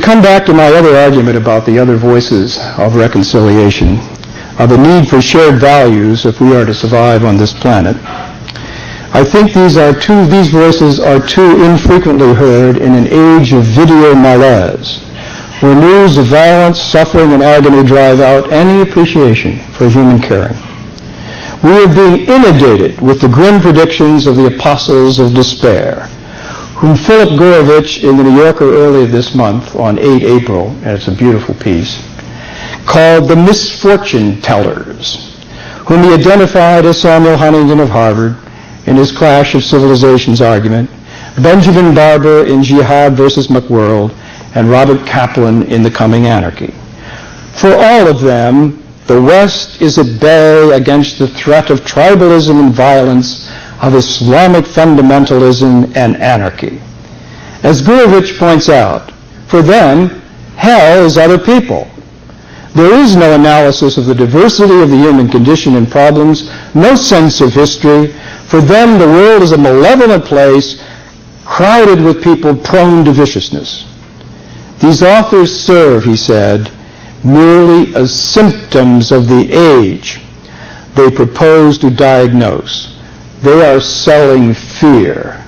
come back to my other argument about the other voices of reconciliation, of the need for shared values if we are to survive on this planet, I think these voices are too infrequently heard in an age of video malaise, where news of violence, suffering, and agony drive out any appreciation for human caring. We are being inundated with the grim predictions of the apostles of despair, whom Philip Gorovich in the New Yorker earlier this month on 8 April, and it's a beautiful piece, called the misfortune tellers, whom he identified as Samuel Huntington of Harvard in his Clash of Civilizations argument, Benjamin Barber in Jihad versus McWorld, and Robert Kaplan in The Coming Anarchy. For all of them, the West is at bay against the threat of tribalism and violence, of Islamic fundamentalism and anarchy. As Gorovich points out, for them, hell is other people. There is no analysis of the diversity of the human condition and problems, no sense of history. For them, the world is a malevolent place, crowded with people prone to viciousness. These authors serve, he said, merely as symptoms of the age they propose to diagnose. They are selling fear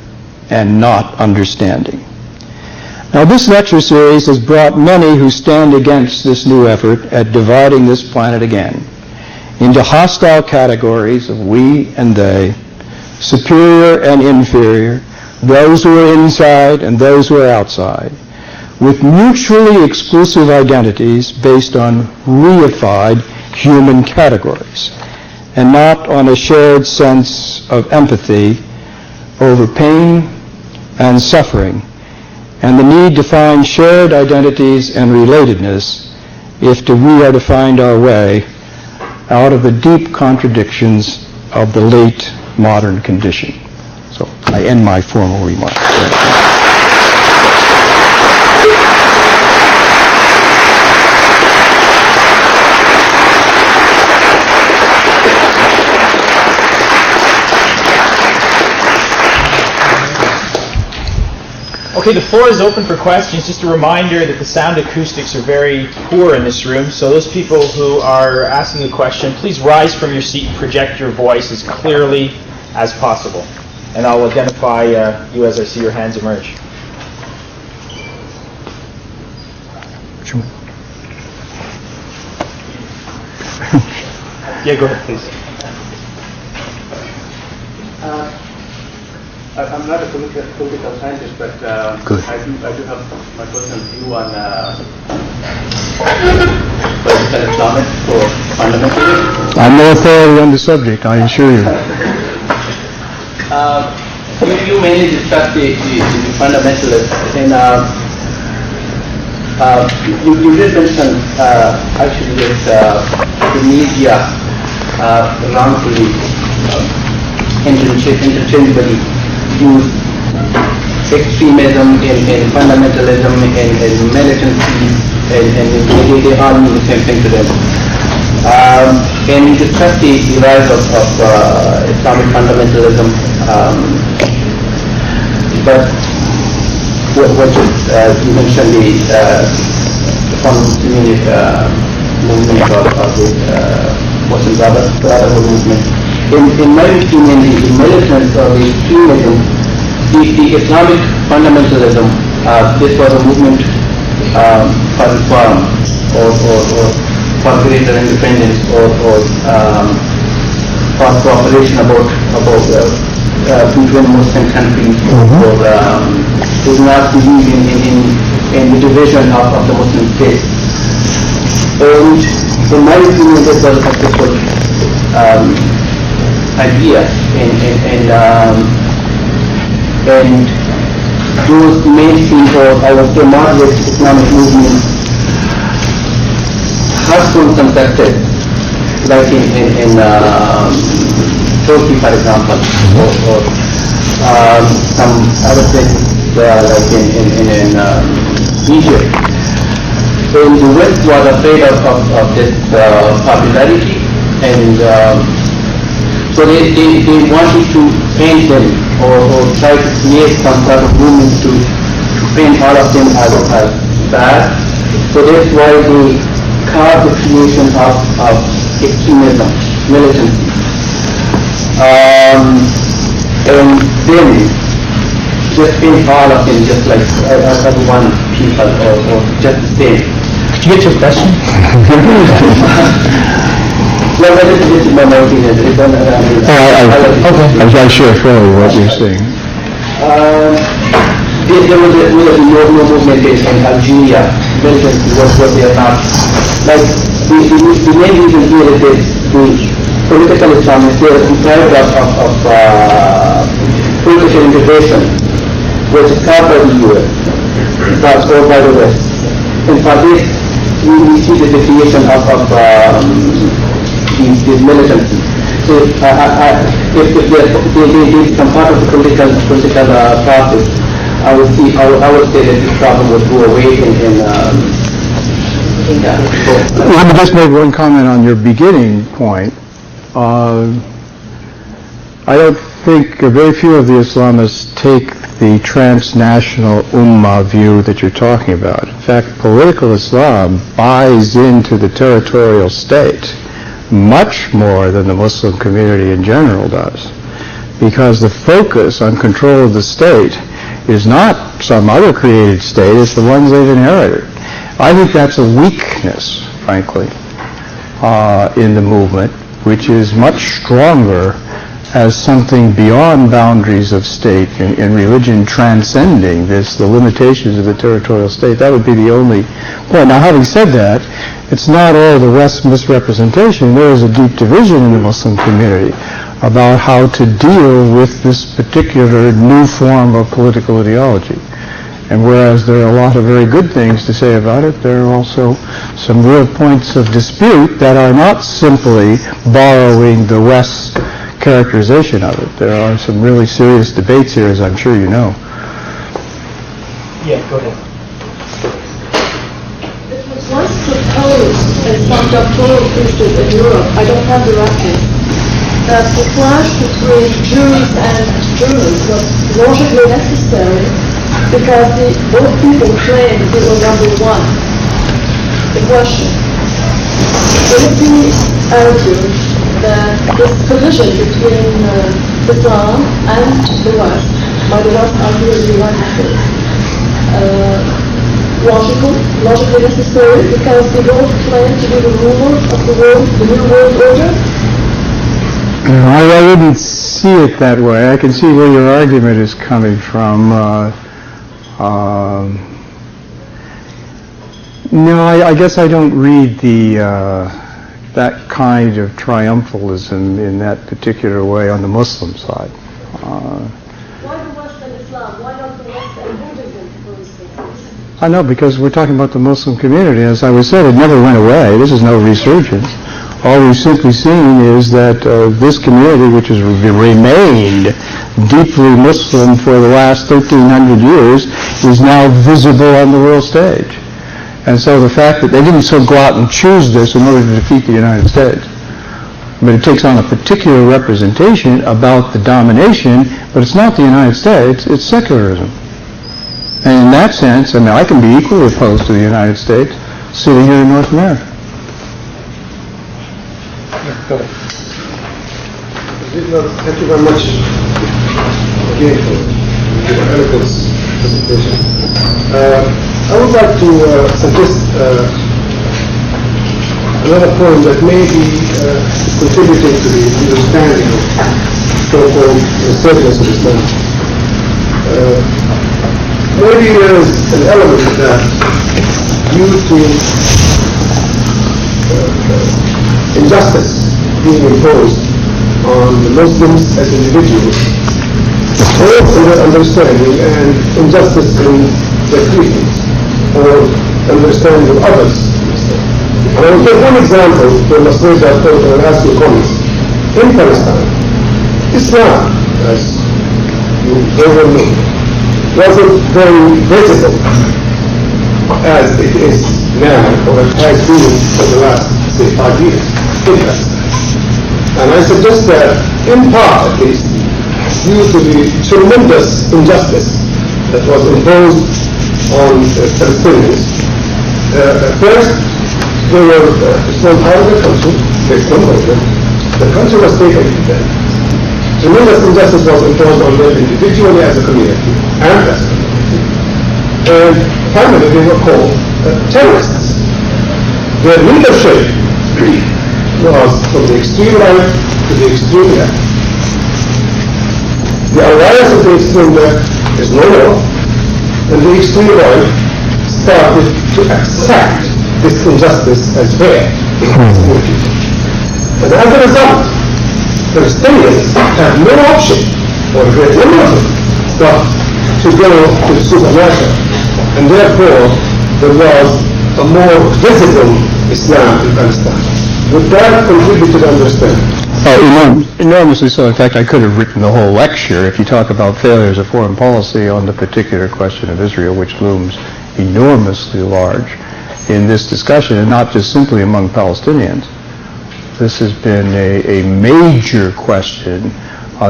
and not understanding. Now, this lecture series has brought many who stand against this new effort at dividing this planet again into hostile categories of we and they, superior and inferior, those who are inside and those who are outside, with mutually exclusive identities based on reified human categories, and not on a shared sense of empathy over pain and suffering, and the need to find shared identities and relatedness if we are to find our way out of the deep contradictions of the late modern condition. So I end my formal remarks. Okay, the floor is open for questions. Just a reminder that the sound acoustics are very poor in this room, so those people who are asking a question, please rise from your seat and project your voice as clearly as possible. And I'll identify you as I see your hands emerge. Sure. Yeah, go ahead, please. I'm not a political scientist, but I do have my personal view on political economics for fundamentalism. I'm no authority on the subject, I assure you. You mainly discuss the fundamentalists, and you did mention actually that the media wrongfully interchangeably use extremism and fundamentalism and militancy, and they all mean the same thing to them. And we discussed the rise of Islamic fundamentalism, but what is, you mentioned the Sunni movement of the Muslim Brotherhood movement. In my opinion, the militants or the extremism, the Islamic fundamentalism, this was a movement for reform or for greater independence or for cooperation about between Muslim countries, or does not believe in the division of the Muslim state. And in my opinion, this was a successful idea, and those mainstream or I would say moderate Islamic movements have been conducted, like in Turkey, for example, or some other places, like in Egypt. And the West was afraid of this popularity, and so they wanted to paint them or try to create some sort of movement to paint all of them as bad. So that's why they caused the creation of extremism, militancy. And then just paint all of them just like as one people or just the same. Could you get your question? Well, this is my opinion. I'm sure fully what you're saying. There was a movement in Algeria. Militancy was there not. Like the main reason here is that the political Islamists are tired of political integration, which is caused by the US, or by the West. And for this, we see the definition of the militancy. So if they become part of the political process, I would say that this problem would go away Let me just make one comment on your beginning point. I don't think very few of the Islamists take the transnational ummah view that you're talking about. In fact, political Islam buys into the territorial state much more than the Muslim community in general does, because the focus on control of the state is not some other created state, it's the ones they've inherited. I think that's a weakness, frankly, in the movement, which is much stronger as something beyond boundaries of state and religion transcending the limitations of the territorial state. That would be the only point. Now, having said that, it's not all the West's misrepresentation. There is a deep division in the Muslim community about how to deal with this particular new form of political ideology. And whereas there are a lot of very good things to say about it, there are also some real points of dispute that are not simply borrowing the West's characterization of it. There are some really serious debates here, as I'm sure you know. Yeah, go ahead. It was once proposed in some doctoral thesis in Europe, I don't have the reference, that the clash between Jews and Germans was logically necessary because both people claimed they were number one. The question, would it be argued that this collision between Islam and the West, by the West arguably logically necessary, because they both claim to be the rulers of the world, the new world order? I wouldn't see it that way. I can see where your argument is coming from. No, I guess I don't read that kind of triumphalism in that particular way on the Muslim side. Why the West and Islam? Why not the West and Buddhism, for instance? I know, because we're talking about the Muslim community. As I was said, it never went away. This is no resurgence. All we've simply seen is that this community, which has remained deeply Muslim for the last 1,300 years, is now visible on the world stage. And so the fact that they didn't so go out and choose this in order to defeat the United States, but it takes on a particular representation about the domination, but it's not the United States, it's secularism. And in that sense, I mean, I can be equally opposed to the United States sitting here in North America. Go ahead. Thank you very much again for your eloquent presentation. I would like to suggest another point that may be contributing to the understanding of so-called resurgence of Islam. Maybe there is an element of that due to injustice being imposed on the Muslims as individuals, both in their understanding and injustice in their treatment or understanding of others. And I will take one example to illustrate that point and ask your comments. In Palestine, Islam, as you very well know, wasn't very visible as it is now, or it has been for the last, say, 5 years in Palestine. And I suggest that, in part at least, due to the tremendous injustice that was imposed on Palestinians, First, they were thrown out of the country, they converted. The country was taken from them. Tremendous injustice was imposed on them individually as a community and as a community. And finally, they were called terrorists. Their leadership was from the extreme right to the extreme left. The alliance of the extreme left is no more, and the extreme right started to accept this injustice as fair. And as a result, Palestinians have no option, or a great number of them, but to go to the supermarket. And therefore, there was a more visible Islam in Palestine. Would that contribute to the understanding? Enormously so. In fact, I could have written the whole lecture if you talk about failures of foreign policy on the particular question of Israel, which looms enormously large in this discussion, and not just simply among Palestinians. This has been a major question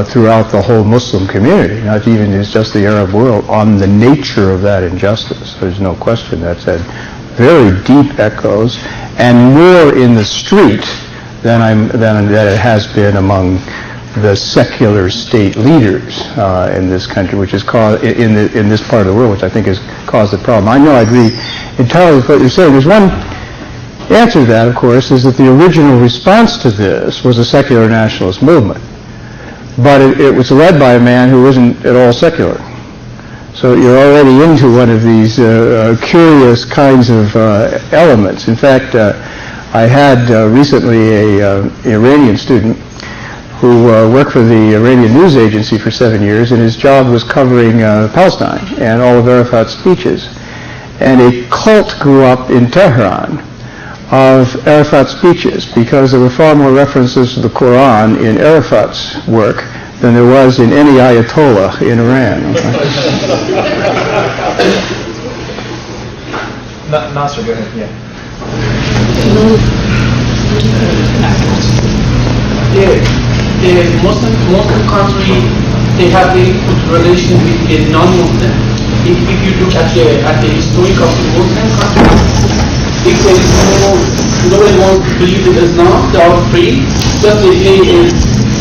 throughout the whole Muslim community, not even just the Arab world, on the nature of that injustice. There's no question that's had very deep echoes, and more in the street than it has been among the secular state leaders in this country, which has caused in this part of the world, which I think has caused the problem. I know I agree entirely with what you're saying. There's one answer to that, of course, is that the original response to this was a secular nationalist movement, but it was led by a man who isn't at all secular. So you're already into one of these curious kinds of elements. In fact, I had recently an Iranian student who worked for the Iranian news agency for 7 years, and his job was covering Palestine and all of Arafat's speeches. And a cult grew up in Tehran of Arafat's speeches, because there were far more references to the Quran in Arafat's work than there was in any Ayatollah in Iran. Nasser, go ahead. Yeah. The Muslim country, they have a good relation with the non-Muslim. If you look at the history of the Muslim countries, if there is nobody wants to believe in Islam, they are free, just they pay a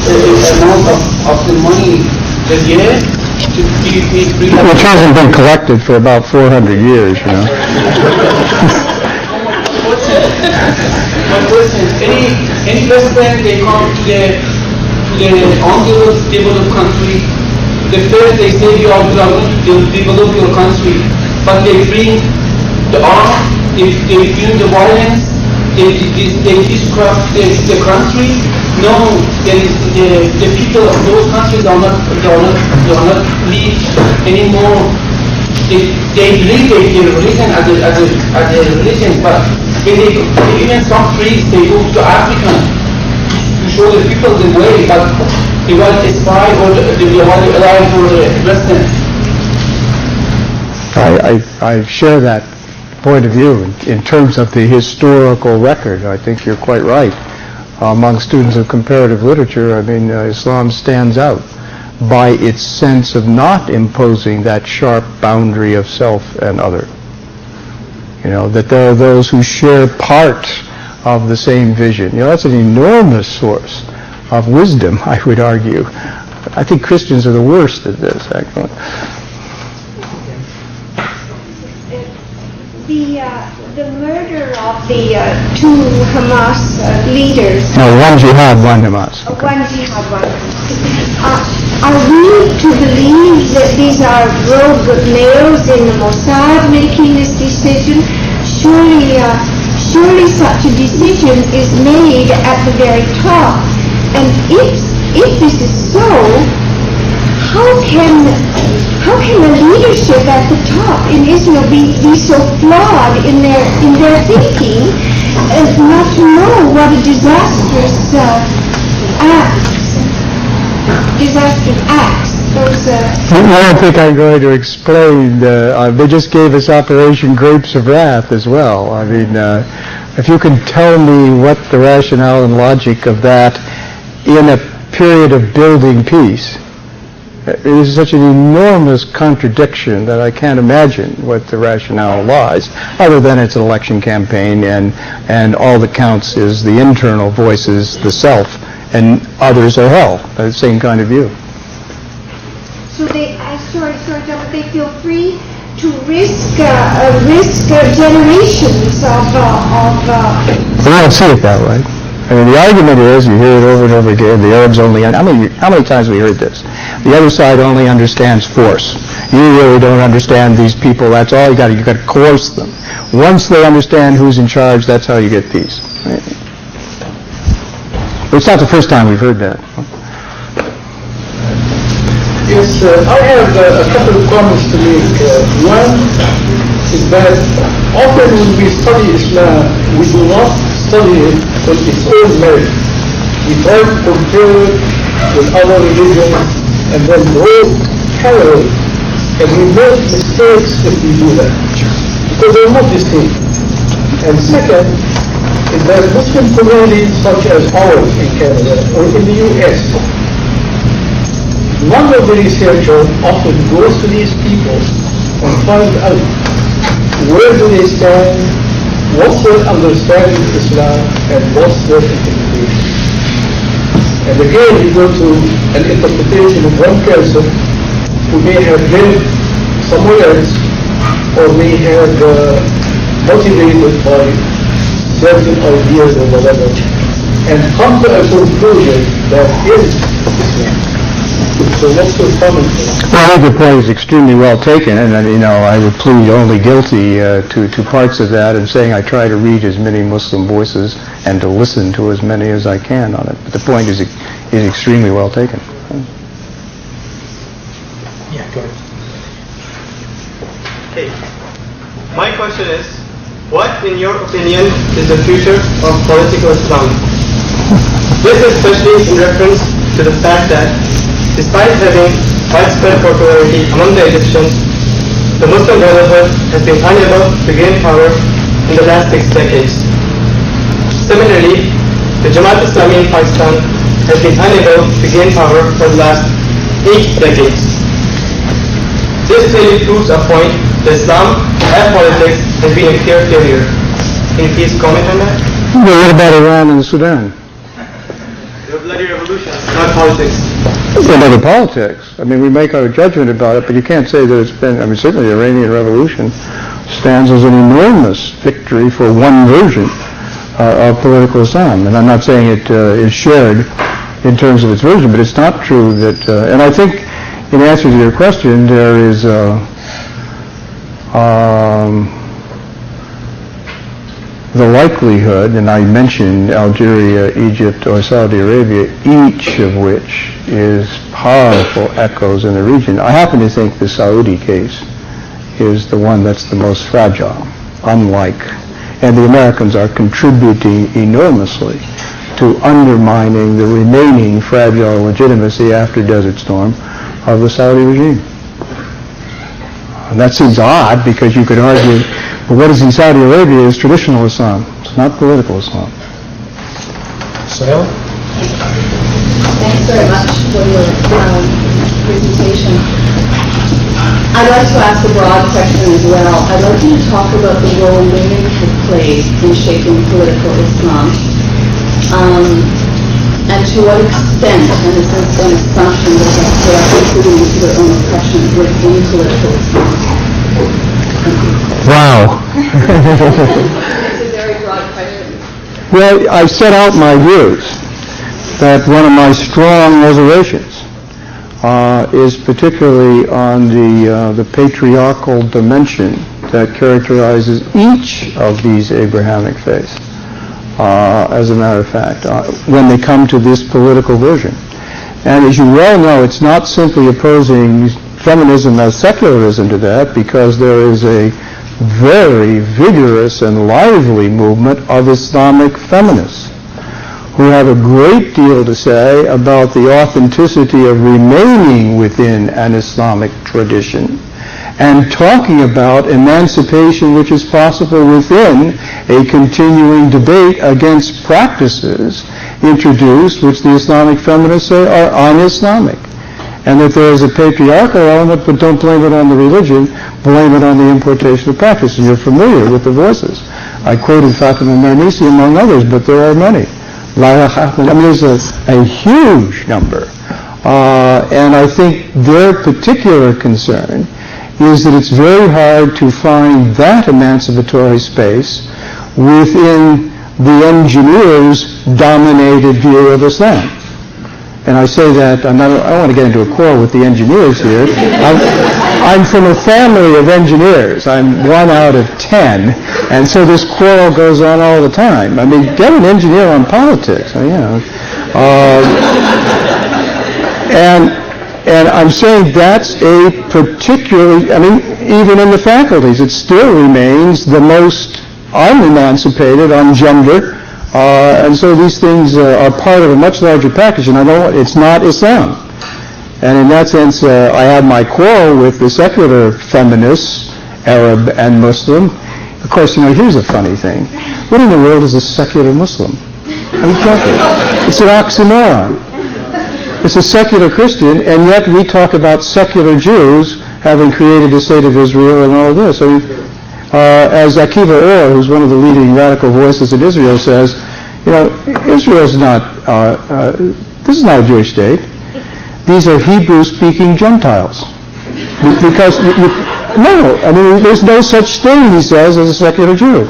amount of the money a year to be free. Which hasn't been collected for about 400 years, you know. My question, any president, they come to the undeveloped country, the first they say you are going to develop your country, but they bring the arm, they bring the violence, they disrupt the country. No, the people of those countries are not live anymore. They believe their religion as a religion, but when they even some priests, they go to Africa to show the people the way, but they want to spy or they want to allow for the Western. I share that point of view in terms of the historical record. I think you're quite right. Among students of comparative literature, I mean, Islam stands out by its sense of not imposing that sharp boundary of self and other. You know, that there are those who share part of the same vision. You know, that's an enormous source of wisdom, I would argue. I think Christians are the worst at this, actually. The murder of the two Hamas leaders. No, one jihad, one Hamas. Okay. One jihad, one Hamas. Are we to believe that these are rogue males in the Mossad making this decision? Surely such a decision is made at the very top. And if this is so, how can the leadership at the top in Israel be so flawed in their thinking as not to know what a disastrous acts those I don't think I'm going to explain. They just gave us Operation Grapes of Wrath as well. I mean, if you can tell me what the rationale and logic of that in a period of building peace, It is such an enormous contradiction that I can't imagine what the rationale lies, other than it's an election campaign and all that counts is the internal voices, the self, and others are hell. The same kind of view. So they, but they feel free to risk generations of. We don't see it that way. I mean, the argument is, you hear it over and over again, the Arabs only, how many times have we heard this? The other side only understands force. You really don't understand these people, that's all you got to coerce them. Once they understand who's in charge, that's how you get peace. Right? But it's not the first time we've heard that. Yes, I have a couple of comments to make. One is that often when we study Islam, we do not study it on its own merit. We try to compare it with other religions and then draw parallels. And we make mistakes if we do that, because they're not the same. And second is that Muslim communities such as ours in Canada or in the US, none of the researchers often goes to these people and finds out where do they stand, what's their understanding of Islam, and what's their interpretation. And again, you go to an interpretation of one person who may have lived somewhere else, or may have motivated by certain ideas or whatever, and come to a conclusion that is Islam. So what's your comment? Well, I think the point is extremely well taken, and I would plead only guilty to parts of that, and saying I try to read as many Muslim voices and to listen to as many as I can on it. But the point is extremely well taken. Yeah, go ahead. Hey, my question is, what, in your opinion, is the future of political Islam? This is especially in reference to the fact that, despite having widespread popularity among the Egyptians, the Muslim Brotherhood has been unable to gain power in the last 6 decades. Similarly, the Jamaat Islami in Pakistan has been unable to gain power for the last 8 decades. This clearly proves a point that Islam and politics has been a clear failure. Can you please comment on that? Well, what about Iran and Sudan? The bloody revolution, not politics. It's another politics. I mean, we make our judgment about it, but you can't say that it's been, certainly the Iranian Revolution stands as an enormous victory for one version of political Islam. And I'm not saying it is shared in terms of its version, but it's not true that, and I think in answer to your question, there is the likelihood, and I mentioned Algeria, Egypt, or Saudi Arabia, each of which is powerful echoes in the region. I happen to think the Saudi case is the one that's the most fragile, and the Americans are contributing enormously to undermining the remaining fragile legitimacy after Desert Storm of the Saudi regime. And that seems odd, because you could argue, well, what is in Saudi Arabia is traditional Islam. It's not political Islam. Sigler? Thanks very much for your presentation. I'd like to ask a broad question as well. I'd like you to talk about the role women have played in shaping political Islam, and to what extent, and this is an assumption that they are contributing to their own oppression within political Islam. Wow. It's a very broad question. Well, I set out my views that one of my strong reservations is particularly on the patriarchal dimension that characterizes each of these Abrahamic faiths. As a matter of fact, when they come to this political version. And as you well know, it's not simply opposing feminism as secularism to that, because there is a very vigorous and lively movement of Islamic feminists who have a great deal to say about the authenticity of remaining within an Islamic tradition and talking about emancipation which is possible within a continuing debate against practices introduced which the Islamic feminists say are un-Islamic. and that there is a patriarchal element, but don't blame it on the religion, blame it on the importation of practice. And you're familiar with the voices. I quoted Fatima Mernissi among others, but there are many. I mean, there's a huge number. And I think their particular concern is that it's very hard to find that emancipatory space within the engineers' dominated view of Islam. And I say that, I don't want to get into a quarrel with the engineers here. I'm from a family of engineers. I'm 1 out of 10. And so this quarrel goes on all the time. I mean, get an engineer on politics, you know. And I'm saying that's a particularly, I mean, even in the faculties, it still remains the most unemancipated on gender. And so these things are part of a much larger package, and it's not Islam. And in that sense, I had my quarrel with the secular feminists, Arab and Muslim. Of course, you know, here's a funny thing. What in the world is a secular Muslim? I'm joking. It's an oxymoron. It's a secular Christian, and yet we talk about secular Jews having created the state of Israel and all this. I mean, as Akiva Orr, who's one of the leading radical voices in Israel, says, you know, Israel's not, this is not a Jewish state. These are Hebrew-speaking Gentiles. Because, no, I mean, there's no such thing, he says, as a secular Jew.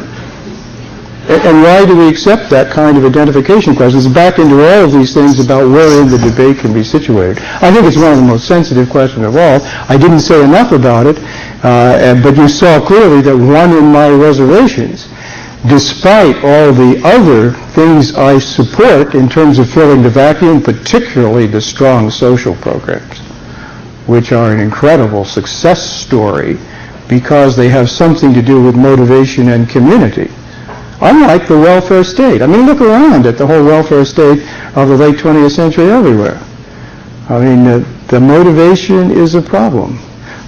And why do we accept that kind of identification question? It's back into all of these things about wherein the debate can be situated. I think it's one of the most sensitive questions of all. I didn't say enough about it, but you saw clearly that one in my reservations, despite all the other things I support in terms of filling the vacuum, particularly the strong social programs, which are an incredible success story because they have something to do with motivation and community. Unlike the welfare state. I mean, look around at the whole welfare state of the late 20th century everywhere. I mean, the motivation is a problem.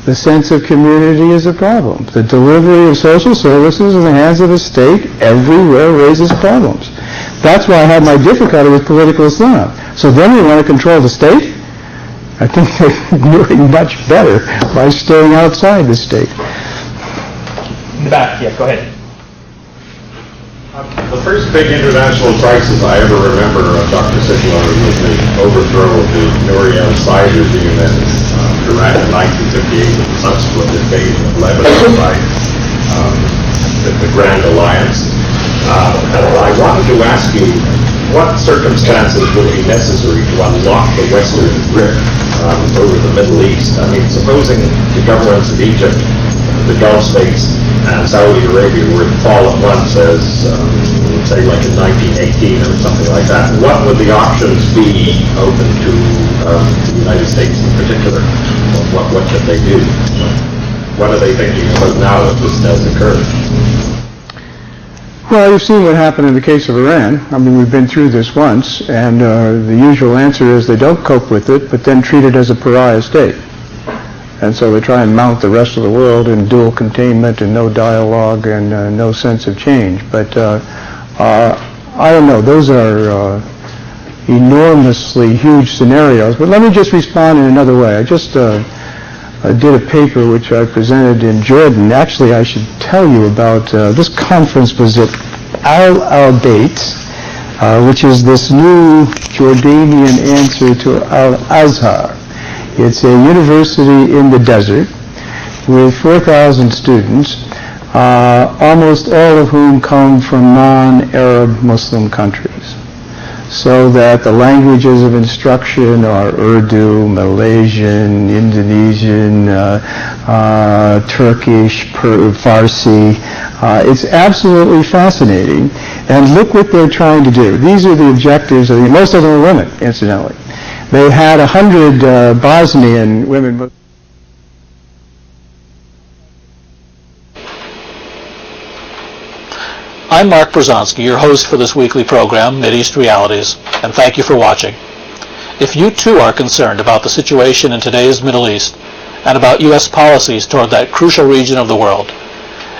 The sense of community is a problem. The delivery of social services in the hands of the state everywhere raises problems. That's why I have my difficulty with political Islam. So then we want to control the state? I think they're doing much better by staying outside the state. In the back, yeah, go ahead. The first big international crisis I ever remember of Dr. Sigler was the overthrow of the Nouriel Sider regime in Iraq in 1958 and the subsequent invasion of Lebanon by the Grand Alliance. And I wanted to ask you, what circumstances would be necessary to unlock the Western grip over the Middle East? I mean, supposing the governments of Egypt, the Gulf states, and Saudi Arabia were to fall at once as, say, like in 1918 or something like that, what would the options be open to the United States in particular? What should they do? What are they thinking about now that this does occur? Well, you've seen what happened in the case of Iran. I mean, we've been through this once, and the usual answer is they don't cope with it, but then treat it as a pariah state. And so they try and mount the rest of the world in dual containment and no dialogue and no sense of change. But I don't know. Those are enormously huge scenarios. But let me just respond in another way. I just did a paper which I presented in Jordan. Actually, I should tell you about this conference was at Al-Bayt, which is this new Jordanian answer to Al-Azhar. It's a university in the desert with 4,000 students, almost all of whom come from non-Arab Muslim countries. So that the languages of instruction are Urdu, Malaysian, Indonesian, Turkish, Farsi. It's absolutely fascinating. And look what they're trying to do. These are the objectives. Most of them are women, incidentally. They had 100 Bosnian women. I'm Mark Brzezinski, your host for this weekly program, Mideast Realities, and thank you for watching. If you too are concerned about the situation in today's Middle East and about U.S. policies toward that crucial region of the world,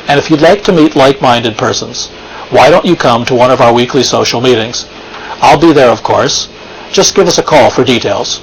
and if you'd like to meet like-minded persons, why don't you come to one of our weekly social meetings? I'll be there, of course. Just give us a call for details.